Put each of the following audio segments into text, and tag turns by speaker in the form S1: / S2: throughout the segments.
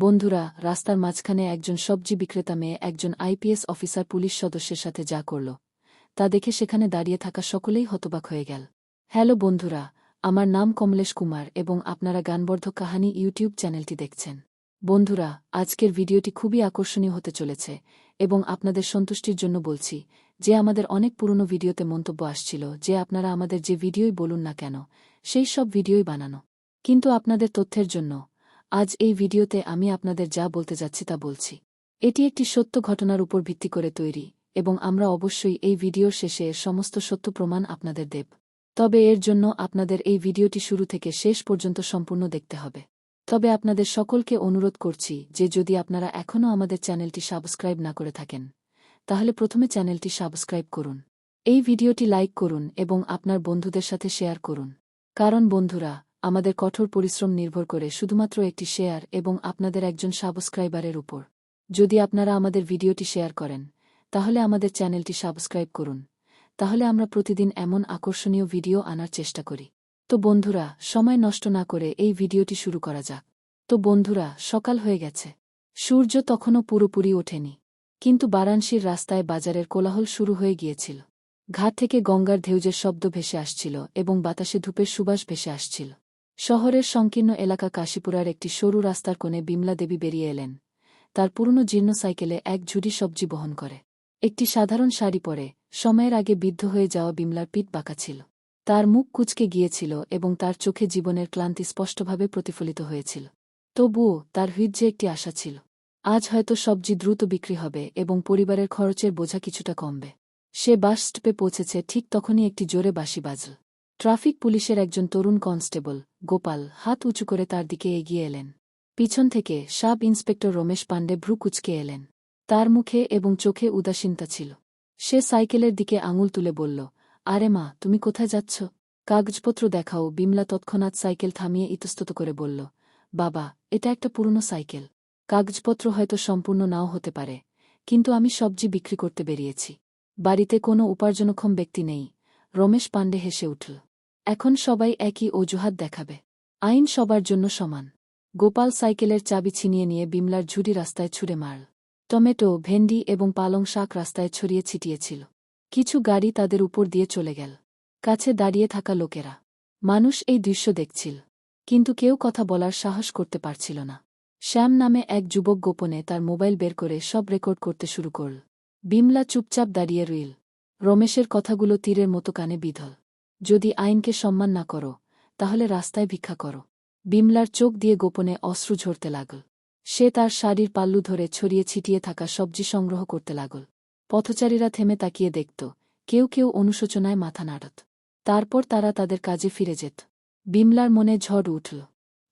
S1: বন্ধুরা, রাস্তার মাঝখানে একজন সবজি বিক্রেতা মেয়ে একজন আইপিএস অফিসার পুলিশ সদস্যের সাথে যা করল তা দেখে সেখানে দাঁড়িয়ে থাকা সকলেই হতবাক হয়ে গেল। হ্যালো বন্ধুরা, আমার নাম কমলেশ কুমার এবং আপনারা গানবর্ধক কাহানি ইউটিউব চ্যানেলটি দেখছেন। বন্ধুরা, আজকের ভিডিওটি খুবই আকর্ষণীয় হতে চলেছে এবং আপনাদের সন্তুষ্টির জন্য বলছি যে আমাদের অনেক পুরনো ভিডিওতে মন্তব্য আসছিল যে আপনারা আমাদের যে ভিডিওই বলুন না কেন সেই সব ভিডিওই বানানো। কিন্তু আপনাদের তথ্যের জন্য আজ এই ভিডিওতে আমি আপনাদের যা বলতে যাচ্ছি তা বলছি। এটি একটি সত্য ঘটনার উপর ভিত্তি করে তৈরি এবং আমরা অবশ্যই এই ভিডিওর শেষে এর সমস্ত সত্য প্রমাণ আপনাদের দেব। তবে এর জন্য আপনাদের এই ভিডিওটি শুরু থেকে শেষ পর্যন্ত সম্পূর্ণ দেখতে হবে। তবে আপনাদের সকলকে অনুরোধ করছি যে যদি আপনারা এখনও আমাদের চ্যানেলটি সাবস্ক্রাইব না করে থাকেন তাহলে প্রথমে চ্যানেলটি সাবস্ক্রাইব করুন, এই ভিডিওটি লাইক করুন এবং আপনার বন্ধুদের সাথে শেয়ার করুন। কারণ বন্ধুরা, আমাদের কঠোর পরিশ্রম নির্ভর করে শুধুমাত্র একটি শেয়ার এবং আপনাদের একজন সাবস্ক্রাইবারের উপর। যদি আপনারা আমাদের ভিডিওটি শেয়ার করেন তাহলে আমাদের চ্যানেলটি সাবস্ক্রাইব করুন, তাহলে আমরা প্রতিদিন এমন আকর্ষণীয় ভিডিও আনার চেষ্টা করি। তো বন্ধুরা, সময় নষ্ট না করে এই ভিডিওটি শুরু করা যাক। তো বন্ধুরা, সকাল হয়ে গেছে, সূর্য তখনও পুরোপুরি ওঠেনি, কিন্তু বারাণসীর রাস্তায় বাজারের কোলাহল শুরু হয়ে গিয়েছিল। ঘাট থেকে গঙ্গার ঢেউজের শব্দ ভেসে আসছিল এবং বাতাসে ধূপের সুবাস ভেসে আসছিল। শহরের সংকীর্ণ এলাকা কাশীপুরার একটি সরু রাস্তার কোণে বিমলা দেবী বেরিয়ে এলেন। তার পুরনো জীর্ণ সাইকেলে এক ঝুড়ি সবজি বহন করে। একটি সাধারণ শাড়ি পরে সময়ের আগে বিদ্ধ হয়ে যাওয়া বিমলার পিঠ বাঁকা ছিল। তার মুখ কুঁচকে গিয়েছিল এবং তার চোখে জীবনের ক্লান্তি স্পষ্টভাবে প্রতিফলিত হয়েছিল। তবুও তার হৃদয়ে একটি আশা ছিল। আজ হয়তো সবজি দ্রুত বিক্রি হবে এবং পরিবারের খরচের বোঝা কিছুটা কমবে। সে বাস স্টপে পৌঁছেছে ঠিক তখনই একটি জোরে বাঁশি বাজল। ট্রাফিক পুলিশের একজন তরুণ কনস্টেবল গোপাল হাত উঁচু করে তার দিকে এগিয়ে এলেন। পিছন থেকে সাব ইন্সপেক্টর রমেশ পাণ্ডে ভ্রু কুঁচকে এলেন। তার মুখে এবং চোখে উদাসীনতা ছিল। সে সাইকেলের দিকে আঙুল তুলে বলল, আরে মা, তুমি কোথায় যাচ্ছ? কাগজপত্র দেখাও। বিমলা তৎক্ষণাৎ সাইকেল থামিয়ে ইতস্তত করে বলল, বাবা, এটা একটা পুরনো সাইকেল। কাগজপত্র হয়তো সম্পূর্ণ নাও হতে পারে, কিন্তু আমি সবজি বিক্রি করতে বেরিয়েছি। বাড়িতে কোনো উপার্জনক্ষম ব্যক্তি নেই। রমেশ পাণ্ডে হেসে উঠল। এখন সবাই একই অজুহাত দেখাবে। আইন সবার জন্য সমান। গোপাল সাইকেলের চাবি ছিনিয়ে নিয়ে বিমলার ঝুড়ি রাস্তায় ছুঁড়ে মারল। টমেটো, ভেন্ডি এবং পালং শাক রাস্তায় ছড়িয়ে ছিটিয়েছিল। কিছু গাড়ি তাদের উপর দিয়ে চলে গেল। কাছে দাঁড়িয়ে থাকা লোকেরা, মানুষ এই দৃশ্য দেখছিল, কিন্তু কেউ কথা বলার সাহস করতে পারছিল না। শ্যাম নামে এক যুবক গোপনে তার মোবাইল বের করে সব রেকর্ড করতে শুরু করল। বিমলা চুপচাপ দাঁড়িয়ে রইল। রমেশের কথাগুলো তীরের মতো কানে বিঁধল। যদি আইনকে সম্মান না করো তাহলে রাস্তায় ভিক্ষা করো। বিমলার চোখ দিয়ে গোপনে অশ্রু ঝরতে লাগল। সে তার শাড়ির পাল্লু ধরে ছড়িয়ে ছিটিয়ে থাকা সবজি সংগ্রহ করতে লাগল। পথচারীরা থেমে তাকিয়ে দেখত, কেউ কেউ অনুশোচনায় মাথা নাড়ত। তারপর তারা তাদের কাজে ফিরে যেত। বিমলার মনে ঝড় উঠল,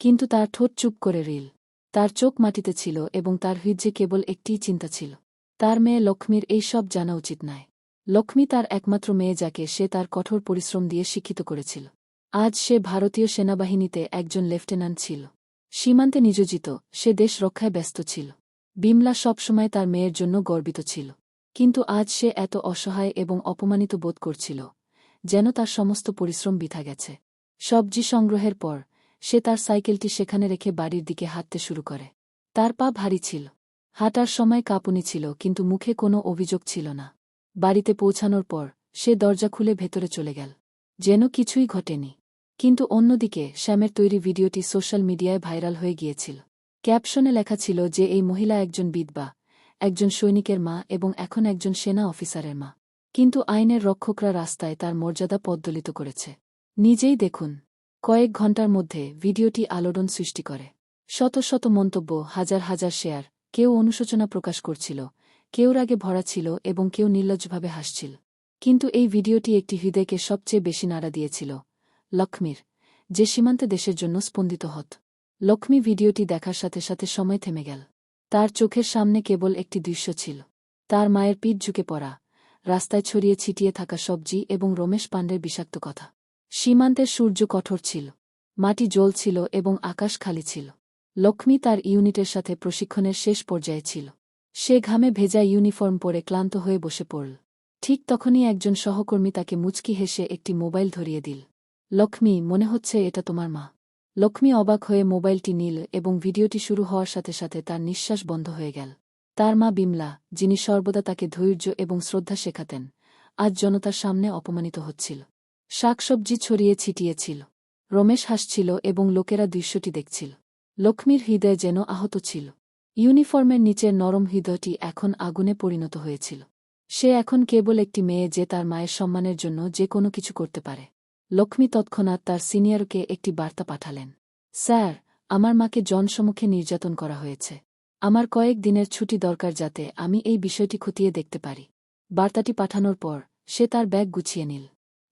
S1: কিন্তু তার ঠোঁট চুপ করে রইল। তার চোখ মাটিতে ছিল এবং তার হৃদয়ে কেবল একটিই চিন্তা ছিল, তার মেয়ে লক্ষ্মীর এই সব জানা উচিত নয়। লক্ষ্মী তার একমাত্র মেয়ে, যাকে সে তার কঠোর পরিশ্রম দিয়ে শিক্ষিত করেছিল। আজ সে ভারতীয় সেনাবাহিনীতে একজন লেফটেন্যান্ট ছিল। সীমান্তে নিয়োজিত, সে দেশ রক্ষায় ব্যস্ত ছিল। বিমলা সবসময় তার মেয়ের জন্য গর্বিত ছিল, কিন্তু আজ সে এত অসহায় এবং অপমানিত বোধ করছিল, যেন তার সমস্ত পরিশ্রম বৃথা গেছে। সবজি সংগ্রহের পর সে তার সাইকেলটি সেখানে রেখে বাড়ির দিকে হাঁটতে শুরু করে। তার পা ভারী ছিল, হাঁটার সময় কাঁপুনি ছিল, কিন্তু মুখে কোনো অভিযোগ ছিল না। বাড়িতে পৌঁছানোর পর সে দরজা খুলে ভেতরে চলে গেল, যেন কিছুই ঘটেনি। কিন্তু অন্যদিকে শ্যামের তৈরি ভিডিওটি সোশ্যাল মিডিয়ায় ভাইরাল হয়ে গিয়েছিল। ক্যাপশনে লেখা ছিল যে এই মহিলা একজন বিধবা, একজন সৈনিকের মা এবং এখন একজন সেনা অফিসারের মা। কিন্তু আইনের রক্ষকরা রাস্তায় তার মর্যাদা পদদলিত করেছে। নিজেই দেখুন। কয়েক ঘণ্টার মধ্যে ভিডিওটি আলোড়ন সৃষ্টি করে। শত শত মন্তব্য, হাজার হাজার শেয়ার। কেউ অনুশোচনা প্রকাশ করছিল, কেউ রাগে ভরা ছিল এবং কেউ নির্লজ্জভাবে হাসছিল। কিন্তু এই ভিডিওটি একটি হৃদয়কে সবচেয়ে বেশি নাড়া দিয়েছিল, লক্ষ্মীর, যে সীমান্তে দেশের জন্য স্পন্দিত হত। লক্ষ্মী ভিডিওটি দেখার সাথে সাথে সময় থেমে গেল। তার চোখের সামনে কেবল একটি দৃশ্য ছিল, তার মায়ের পিঠ ঝুঁকে পড়া, রাস্তায় ছড়িয়ে ছিটিয়ে থাকা সবজি এবং রমেশ পাণ্ডের বিষাক্ত কথা। সীমান্তের সূর্য কঠোর ছিল, মাটি জ্বলছিল এবং আকাশ খালি ছিল। লক্ষ্মী তার ইউনিটের সাথে প্রশিক্ষণের শেষ পর্যায়ে ছিল। সে ঘামে ভেজা ইউনিফর্ম পরে ক্লান্ত হয়ে বসে পড়ল। ঠিক তখনই একজন সহকর্মী তাকে মুচকি হেসে একটি মোবাইল ধরিয়ে দিল। লক্ষ্মী, মনে হচ্ছে এটা তোমার মা। লক্ষ্মী অবাক হয়ে মোবাইলটি নিল এবং ভিডিওটি শুরু হওয়ার সাথে সাথে তার নিঃশ্বাস বন্ধ হয়ে গেল। তার মা বিমলা, যিনি সর্বদা তাকে ধৈর্য এবং শ্রদ্ধা শেখাতেন, আজ জনতার সামনে অপমানিত হচ্ছিল। শাকসবজি ছড়িয়ে ছিটিয়েছিল। রমেশ হাসছিল এবং লোকেরা দৃশ্যটি দেখছিল। লক্ষ্মীর হৃদয় যেন আহত ছিল। ইউনিফর্মের নিচের নরম হৃদয়টি এখন আগুনে পরিণত হয়েছিল। সে এখন কেবল একটি মেয়ে যে তার মায়ের সম্মানের জন্য যে কোনো কিছু করতে পারে। লক্ষ্মী তৎক্ষণাৎ তার সিনিয়রকে একটি বার্তা পাঠালেন। স্যার, আমার মাকে জনসম্মুখে নির্যাতন করা হয়েছে। আমার কয়েক দিনের ছুটি দরকার যাতে আমি এই বিষয়টি খতিয়ে দেখতে পারি। বার্তাটি পাঠানোর পর সে তার ব্যাগ গুছিয়ে নিল।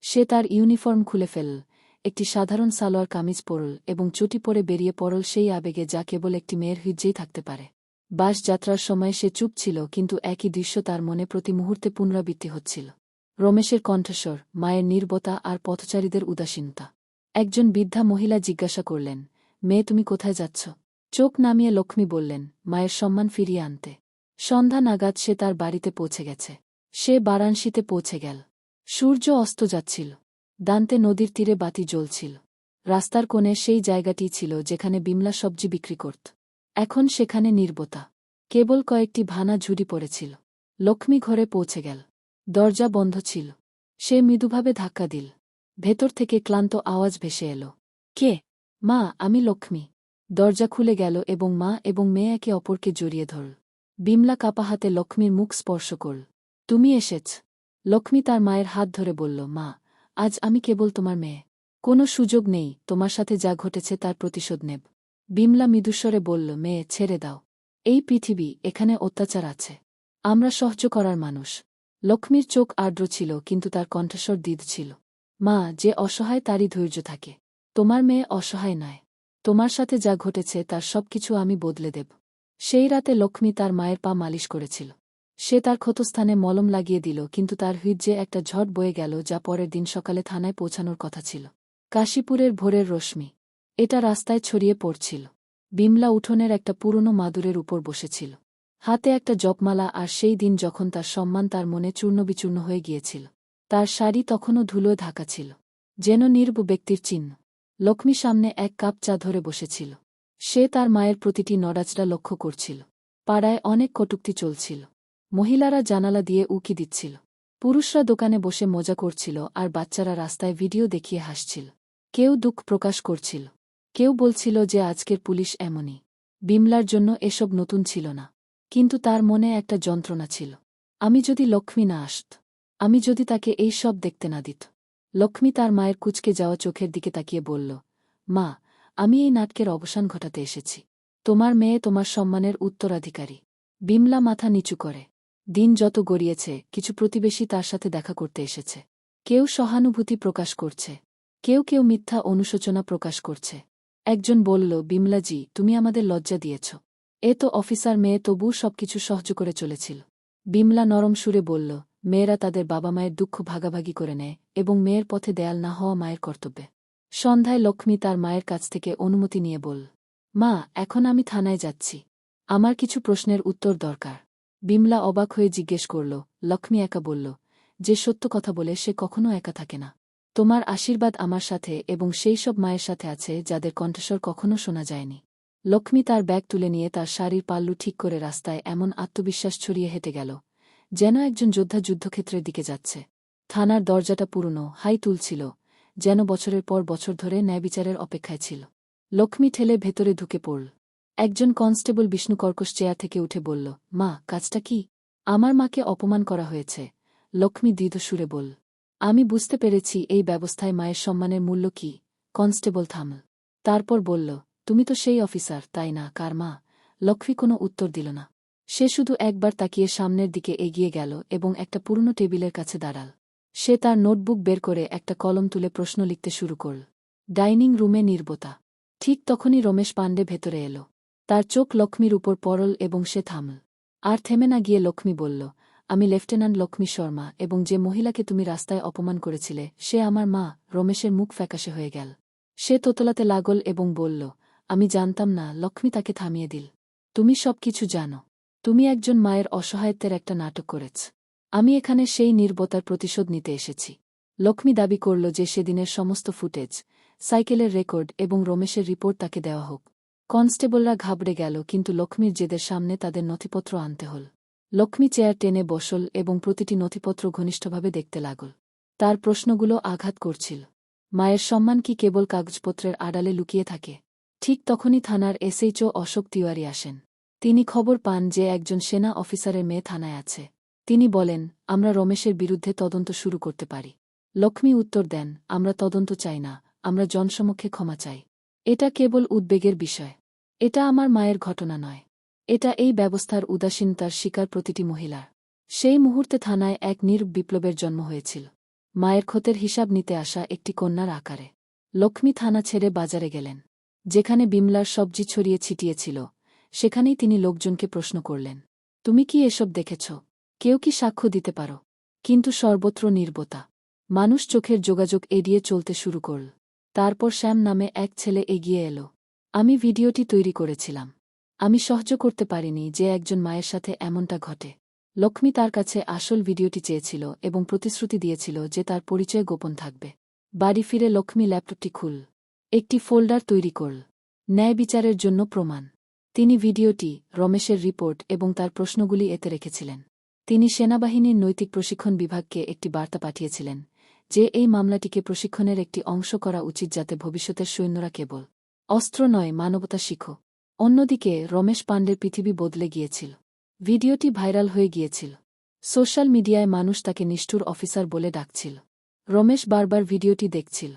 S1: সে তার ইউনিফর্ম খুলে ফেলল, একটি সাধারণ সালোয়ার কামিজ পরল এবং চটি পরে বেরিয়ে পড়ল সেই আবেগে যা কেবল একটি মেয়ের হৃদয়েই থাকতে পারে। বাস যাত্রার সময় সে চুপ ছিল, কিন্তু একই দৃশ্য তার মনে প্রতি মুহূর্তে পুনরাবৃত্তি হচ্ছিল। রমেশের কণ্ঠস্বর, মায়ের নীরবতা আর পথচারীদের উদাসীনতা। একজন বৃদ্ধা মহিলা জিজ্ঞাসা করলেন, মেয়ে তুমি কোথায় যাচ্ছ? চোখ নামিয়ে লক্ষ্মী বললেন, মায়ের সম্মান ফিরিয়ে আনতে। সন্ধ্যা নাগাদ সে তার বাড়িতে পৌঁছে গেছে। সে বারাণসীতে পৌঁছে গেল। সূর্য অস্ত যাচ্ছিল। দান্তে নদীর তীরে বাতি জ্বলছিল। রাস্তার কোণে সেই জায়গাটি ছিল যেখানে বিমলা সবজি বিক্রি করত। এখন সেখানে নীরবতা। কেবল কয়েকটি ভানা ঝুড়ি পড়েছিল। লক্ষ্মী ঘরে পৌঁছে গেল। দরজা বন্ধ ছিল। সে মৃদুভাবে ধাক্কা দিল। ভেতর থেকে ক্লান্ত আওয়াজ ভেসে এল। কে? মা, আমি লক্ষ্মী। দরজা খুলে গেল এবং মা এবং মেয়ে একে অপরকে জড়িয়ে ধরল। বিমলা কাপা হাতে লক্ষ্মীর মুখ স্পর্শ করল। তুমি এসেছ। লক্ষ্মী তার মায়ের হাত ধরে বলল, মা, আজ আমি কেবল তোমার মেয়ে। কোনো সুযোগ নেই, তোমার সাথে যা ঘটেছে তার প্রতিশোধ নেব। বিমলা মৃদুস্বরে বলল, মেয়ে, ছেড়ে দাও। এই পৃথিবী, এখানে অত্যাচার আছে। আমরা সহ্য করার মানুষ। লক্ষ্মীর চোখ আর্দ্র ছিল, কিন্তু তার কণ্ঠস্বর দৃঢ় ছিল। মা, যে অসহায় তারই ধৈর্য থাকে। তোমার মেয়ে অসহায় নয়। তোমার সাথে যা ঘটেছে তার সবকিছু আমি বদলে দেব। সেই রাতে লক্ষ্মী তার মায়ের পা মালিশ করেছিল। সে তার ক্ষতস্থানে মলম লাগিয়ে দিল, কিন্তু তার হৃদয়ে একটা ঝড় বয়ে গেল যা পরের দিন সকালে থানায় পৌঁছানোর কথা ছিল। কাশীপুরের ভোরের রশ্মি এটা রাস্তায় ছড়িয়ে পড়ছিল। বিমলা উঠোনের একটা পুরনো মাদুরের উপর বসেছিল। হাতে একটা জপমালা, আর সেই দিন যখন তার সম্মান তার মনে চূর্ণবিচূর্ণ হয়ে গিয়েছিল। তার শাড়ি তখনও ধুলোয় ঢাকা ছিল, যেন নির্ব ব্যক্তির চিহ্ন। লক্ষ্মী সামনে এক কাপ চা ধরে বসেছিল। সে তার মায়ের প্রতিটি নড়াচড়া লক্ষ্য করছিল। পাড়ায় অনেক কটূক্তি চলছিল। মহিলারা জানালা দিয়ে উকি দিচ্ছিল। পুরুষরা দোকানে বসে মজা করছিল, আর বাচ্চারা রাস্তায় ভিডিও দেখিয়ে হাসছিল। কেউ দুঃখ প্রকাশ করছিল। কেউ বলছিল যে আজকের পুলিশ এমনই। বিমলার জন্য এসব নতুন ছিল না, কিন্তু তার মনে একটা যন্ত্রণা ছিল। আমি যদি লক্ষ্মী না আসত, আমি যদি তাকে এই সব দেখতে না দিত। লক্ষ্মী তার মায়ের কুঁচকে যাওয়া চোখের দিকে তাকিয়ে বলল, মা, আমি এই নাটকের অবসান ঘটাতে এসেছি। তোমার মেয়ে তোমার সম্মানের উত্তরাধিকারী। বিমলা মাথা নিচু করে। দিন যত গড়িয়েছে, কিছু প্রতিবেশী তার সাথে দেখা করতে এসেছে। কেউ সহানুভূতি প্রকাশ করছে, কেউ কেউ মিথ্যা অনুশোচনা প্রকাশ করছে। একজন বলল, বিমলাজি, তুমি আমাদের লজ্জা দিয়েছ। এ তো অফিসার মেয়ে, তবু সবকিছু সহ্য করে চলেছিল। বিমলা নরম সুরে বলল, মেয়েরা তাদের বাবা মায়ের দুঃখ ভাগাভাগি করে নেয়, এবং মেয়ের পথে দেয়াল না হওয়া মায়ের কর্তব্যে। সন্ধ্যায় লক্ষ্মী তার মায়ের কাছ থেকে অনুমতি নিয়ে বলল, মা, এখন আমি থানায় যাচ্ছি। আমার কিছু প্রশ্নের উত্তর দরকার। বিমলা অবাক হয়ে জিজ্ঞেস করল। লক্ষ্মী একা বলল, যে সত্য কথা বলে সে কখনো একা থাকে না। তোমার আশীর্বাদ আমার সাথে এবং সেই সব মায়ের সাথে আছে যাদের কণ্ঠস্বর কখনো শোনা যায়নি। লক্ষ্মী তার ব্যাগ তুলে নিয়ে তার শাড়ির পাল্লু ঠিক করে রাস্তায় এমন আত্মবিশ্বাস ছড়িয়ে হেঁটে গেল, যেন একজন যোদ্ধা যুদ্ধক্ষেত্রের দিকে যাচ্ছে। থানার দরজাটা পুরনো, হাই তুলছিল, যেন বছরের পর বছর ধরে ন্যায়বিচারের অপেক্ষায় ছিল। লক্ষ্মী ঠেলে ভেতরে ঢুকে পড়ল। একজন কনস্টেবল বিষ্ণু কর্কশ চেয়ার থেকে উঠে বলল, মা, কাজটা কি? আমার মাকে অপমান করা হয়েছে। লক্ষ্মী দৃঢ় সুরে বলল, আমি বুঝতে পেরেছি এই ব্যবস্থায় মায়ের সম্মানের মূল্য কি। কনস্টেবল থামল। তারপর বলল, তুমি তো সেই অফিসার, তাই না? কার মা? লক্ষ্মী কোনো উত্তর দিল না। সে শুধু একবার তাকিয়ে সামনের দিকে এগিয়ে গেল এবং একটা পুরনো টেবিলের কাছে দাঁড়াল। সে তার নোটবুক বের করে একটা কলম তুলে প্রশ্ন লিখতে শুরু করল। ডাইনিং রুমে নীরবতা। ঠিক তখনই রমেশ পাণ্ডে ভেতরে এলো। তার চোখ লক্ষ্মীর উপর পড়ল এবং সে থামল। আর থেমে না গিয়ে লক্ষ্মী বলল, আমি লেফটেন্যান্ট লক্ষ্মী শর্মা, এবং যে মহিলাকে তুমি রাস্তায় অপমান করেছিলে সে আমার মা। রমেশের মুখ ফ্যাকাশে হয়ে গেল। সে তোতলাতে লাগল এবং বলল, আমি জানতাম না। লক্ষ্মী তাকে থামিয়ে দিল। তুমি সব কিছু জানো। তুমি একজন মায়ের অসহায়ত্বের একটা নাটক করেছ। আমি এখানে সেই নীরবতার প্রতিশোধ নিতে এসেছি। লক্ষ্মী দাবি করল যে সেদিনের সমস্ত ফুটেজ, সাইকেলের রেকর্ড এবং রমেশের রিপোর্ট তাকে দেওয়া হোক। কনস্টেবলরা ঘাবড়ে গেল, কিন্তু লক্ষ্মীর জেদের সামনে তাদের নথিপত্র আনতে হল। লক্ষ্মী চেয়ার টেনে বসল এবং প্রতিটি নথিপত্র ঘনিষ্ঠভাবে দেখতে লাগল। তার প্রশ্নগুলো আঘাত করছিল। মায়ের সম্মান কি কেবল কাগজপত্রের আড়ালে লুকিয়ে থাকে? ঠিক তখনই থানার এসএইচও অশোক তিওয়ারি আসেন। তিনি খবর পান যে একজন সেনা অফিসারের মেয়ে থানায় আছে। তিনি বলেন, আমরা রমেশের বিরুদ্ধে তদন্ত শুরু করতে পারি। লক্ষ্মী উত্তর দেন, আমরা তদন্ত চাই না, আমরা জনসমক্ষে ক্ষমা চাই। এটা কেবল উদ্বেগের বিষয়। এটা আমার মায়ের ঘটনা নয়। এটা এই ব্যবস্থার উদাসীনতার শিকার প্রতিটি মহিলার। সেই মুহূর্তে থানায় এক নীরব বিপ্লবের জন্ম হয়েছিল। মায়ের ক্ষতের হিসাব নিতে আসা একটি কন্যার আকারে। লক্ষ্মী থানা ছেড়ে বাজারে গেলেন। যেখানে বিমলার সবজি ছড়িয়ে ছিটিয়েছিল, সেখানেই তিনি লোকজনকে প্রশ্ন করলেন, তুমি কি এসব দেখেছ? কেউ কি সাক্ষ্য দিতে পারো? কিন্তু সর্বত্র নীরবতা। মানুষ চোখের যোগাযোগ এড়িয়ে চলতে শুরু করল। তারপর শ্যাম নামে এক ছেলে এগিয়ে এলো। আমি ভিডিওটি তৈরি করেছিলাম। আমি সহ্য করতে পারিনি যে একজন মায়ের সাথে এমনটা ঘটে। লক্ষ্মী তার কাছে আসল ভিডিওটি চেয়েছিল এবং প্রতিশ্রুতি দিয়েছিল যে তার পরিচয় গোপন থাকবে। বাড়ি ফিরে লক্ষ্মী ল্যাপটপটি খুলল। একটি ফোল্ডার তৈরি করল। ন্যায় বিচারের জন্য প্রমাণ। তিনি ভিডিওটি, রমেশের রিপোর্ট এবং তার প্রশ্নগুলি এতে রেখেছিলেন। তিনি সেনাবাহিনীর নৈতিক প্রশিক্ষণ বিভাগকে একটি বার্তা পাঠিয়েছিলেন যে এই মামলাটিকে প্রশিক্ষণের একটি অংশ করা উচিত, যাতে ভবিষ্যতের সৈন্যরা কেবল অস্ত্র নয়, মানবতা শিখো। অন্যদিকে রমেশ পাণ্ডের পৃথিবী বদলে গিয়েছিল। ভিডিওটি ভাইরাল হয়ে গিয়েছিল। সোশ্যাল মিডিয়ায় মানুষ তাকে নিষ্ঠুর অফিসার বলে ডাকছিল। রমেশ বারবার ভিডিওটি দেখছিল।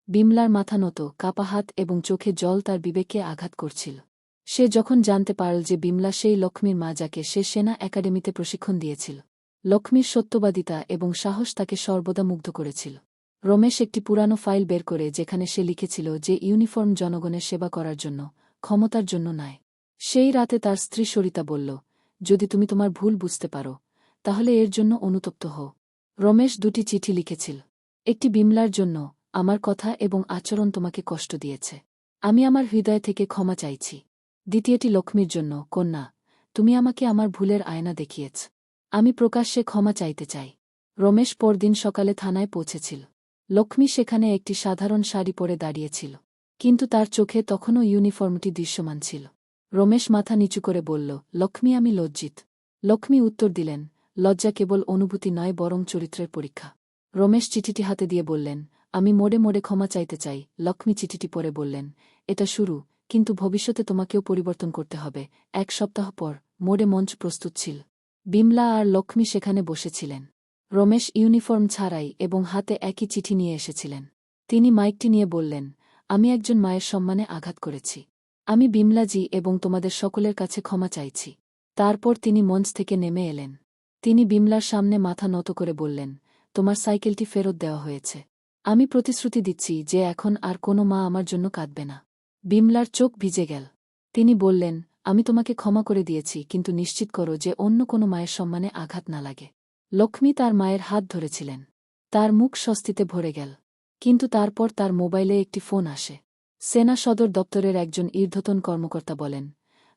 S1: বিমলার মাথা নত, কাপা হাত এবং চোখে জল তার বিবেককে আঘাত করছিল। সে যখন জানতে পারল যে বিমলা সেই লক্ষ্মীর মা যাকে সে সেনা একাডেমিতে প্রশিক্ষণ দিয়েছিল। লক্ষ্মীর সত্যবাদিতা এবং সাহস তাকে সর্বদা মুগ্ধ করেছিল। রমেশ একটি পুরানো ফাইল বের করে, যেখানে সে লিখেছিল যে ইউনিফর্ম জনগণের সেবা করার জন্য, ক্ষমতার জন্য নয়। সেই রাতে তার স্ত্রী সরিতা বলল, যদি তুমি তোমার ভুল বুঝতে পারো, তাহলে এর জন্য অনুতপ্ত হও। রমেশ দুটি চিঠি লিখেছিল। একটি বিমলার জন্য, আমার কথা এবং আচরণ তোমাকে কষ্ট দিয়েছে। আমি আমার হৃদয় থেকে ক্ষমা চাইছি। দ্বিতীয়টি লক্ষ্মীর জন্য, কন্যা, তুমি আমাকে আমার ভুলের আয়না দেখিয়েছ। আমি প্রকাশ্যে ক্ষমা চাইতে চাই। রমেশ পরদিন সকালে থানায় পৌঁছেছিল। লক্ষ্মী সেখানে একটি সাধারণ শাড়ি পরে দাঁড়িয়েছিল, কিন্তু তার চোখে তখনও ইউনিফর্মটি দৃশ্যমান ছিল। রমেশ মাথা নিচু করে বলল, লক্ষ্মী, আমি লজ্জিত। লক্ষ্মী উত্তর দিলেন, লজ্জা কেবল অনুভূতি নয়, বরং চরিত্রের পরীক্ষা। রমেশ চিঠিটি হাতে দিয়ে বললেন, আমি মোড়ে মোড়ে ক্ষমা চাইতে চাই। লক্ষ্মী চিঠিটি পড়ে বললেন, এটা শুরু, কিন্তু ভবিষ্যতে তোমাকেও পরিবর্তন করতে হবে। এক সপ্তাহ পর মোড়ে মঞ্চ প্রস্তুত ছিল। বিমলা আর লক্ষ্মী সেখানে বসেছিলেন। রমেশ ইউনিফর্ম ছাড়াই এবং হাতে একই চিঠি নিয়ে এসেছিলেন। তিনি মাইকটি নিয়ে বললেন, আমি একজন মায়ের সম্মানে আঘাত করেছি। আমি বিমলাজি এবং তোমাদের সকলের কাছে ক্ষমা চাইছি। তারপর তিনি মঞ্চ থেকে নেমে এলেন। তিনি বিমলার সামনে মাথা নত করে বললেন, তোমার সাইকেলটি ফেরত দেওয়া হয়েছে। আমি প্রতিশ্রুতি দিচ্ছি যে এখন আর কোনো মা আমার জন্য কাঁদবে না। বিমলার চোখ ভিজে গেল। তিনি বললেন, আমি তোমাকে ক্ষমা করে দিয়েছি, কিন্তু নিশ্চিত করো যে অন্য কোনো মায়ের সম্মানে আঘাত না লাগে। লক্ষ্মী তার মায়ের হাত ধরেছিলেন। তার মুখ স্বস্তিতে ভরে গেল। কিন্তু তারপর তার মোবাইলে একটি ফোন আসে। সেনা সদর দপ্তরের একজন ঊর্ধ্বতন কর্মকর্তা বলেন,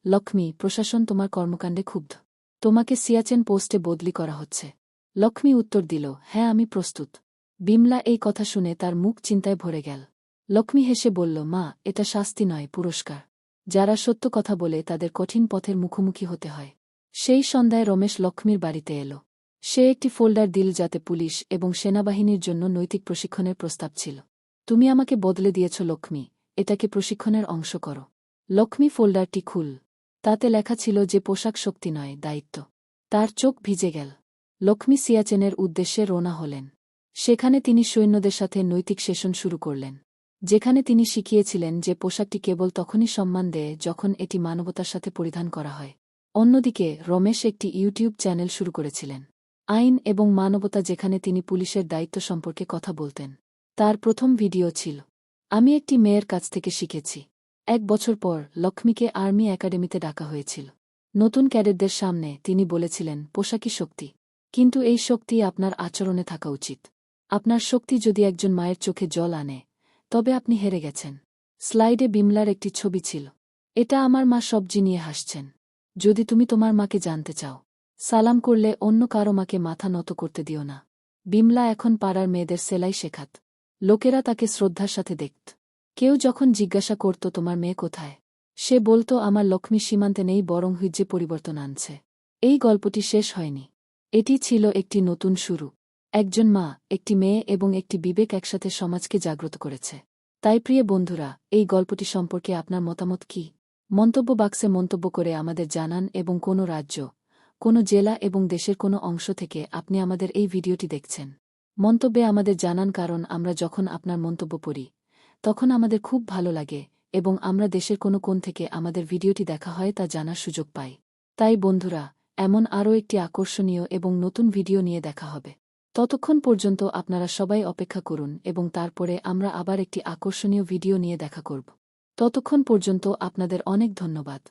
S1: লক্ষ্মী, প্রশাসন তোমার কর্মকাণ্ডে ক্ষুব্ধ। তোমাকে সিয়াচেন পোস্টে বদলি করা হচ্ছে। লক্ষ্মী উত্তর দিল, হ্যাঁ, আমি প্রস্তুত। বিমলা এই কথা শুনে তার মুখ চিন্তায় ভরে গেল। লক্ষ্মী হেসে বলল, মা, এটা শাস্তি নয়, পুরস্কার। যারা সত্য কথা বলে তাদের কঠিন পথের মুখোমুখি হতে হয়। সেই সন্ধ্যায় রমেশ লক্ষ্মীর বাড়িতে এলো। সে একটি ফোল্ডার দিল যাতে পুলিশ এবং সেনাবাহিনীর জন্য নৈতিক প্রশিক্ষণের প্রস্তাব ছিল। তুমি আমাকে বদলে দিয়েছ লক্ষ্মী, এটাকে প্রশিক্ষণের অংশ করো। লক্ষ্মী ফোল্ডারটি খুল। তাতে লেখা ছিল যে পোশাক শক্তি নয়, দায়িত্ব। তার চোখ ভিজে গেল। লক্ষ্মী সিয়াচেনের উদ্দেশ্যে রওনা হলেন। সেখানে তিনি সৈন্যদের সাথে নৈতিক সেশন শুরু করলেন, যেখানে তিনি শিখিয়েছিলেন যে পোশাকটি কেবল তখনই সম্মান দেয় যখন এটি মানবতার সাথে পরিধান করা হয়। অন্যদিকে রমেশ একটি ইউটিউব চ্যানেল শুরু করেছিলেন, আইন এবং মানবতা, যেখানে তিনি পুলিশের দায়িত্ব সম্পর্কে কথা বলতেন। তার প্রথম ভিডিও ছিল, আমি একটি মেয়ের কাছ থেকে শিখেছি। 1 বছর পর লক্ষ্মীকে আর্মি একাডেমিতে ডাকা হয়েছিল। নতুন ক্যাডেটদের সামনে তিনি বলেছিলেন, পোশাকই শক্তি, কিন্তু এই শক্তি আপনার আচরণে থাকা উচিত। আপনার শক্তি যদি একজন মায়ের চোখে জল আনে, তবে আপনি হেরে গেছেন। স্লাইডে বিমলার একটি ছবি ছিল। এটা আমার মা, সবজি নিয়ে হাসছেন। যদি তুমি তোমার মাকে জানতে চাও, সালাম করলে অন্য কারো মাকে মাথা নত করতে দিও না। বিমলা এখন পাড়ার মেয়েদের সেলাই শেখাত। লোকেরা তাকে শ্রদ্ধার সাথে দেখত। কেউ যখন জিজ্ঞাসা করত তোমার মেয়ে কোথায়, সে বলতো আমার লক্ষ্মী সীমান্তে নেই বরং হুজ্জে পরিবর্তন আনছে। এই গল্পটি শেষ হয়নি। এটি ছিল একটি নতুন শুরু। একজন মা, একটি মেয়ে এবং একটি বিবেক একসাথে সমাজকে জাগ্রত করেছে। তাই প্রিয় বন্ধুরা, এই গল্পটি সম্পর্কে আপনার মতামত কি? মন্তব্য বাক্সে মন্তব্য করে আমাদের জানান এবং কোনো রাজ্য, কোনো জেলা এবং দেশের কোনো অংশ থেকে আপনি আমাদের এই ভিডিওটি দেখছেন। মন্তব্যে আমাদের জানান, কারণ আমরা যখন আপনার মন্তব্য পড়ি তখন আমাদের খুব ভালো লাগে এবং আমরা দেশের কোনো কোণ থেকে আমাদের ভিডিওটি দেখা হয় তা জানার সুযোগ পাই। তাই বন্ধুরা, এমন আরও একটি আকর্ষণীয় এবং নতুন ভিডিও নিয়ে দেখা হবে। ততক্ষণ পর্যন্ত আপনারা সবাই অপেক্ষা করুন এবং তারপরে আমরা আবার একটি আকর্ষণীয় ভিডিও নিয়ে দেখা করব। ততক্ষণ পর্যন্ত আপনাদের অনেক ধন্যবাদ।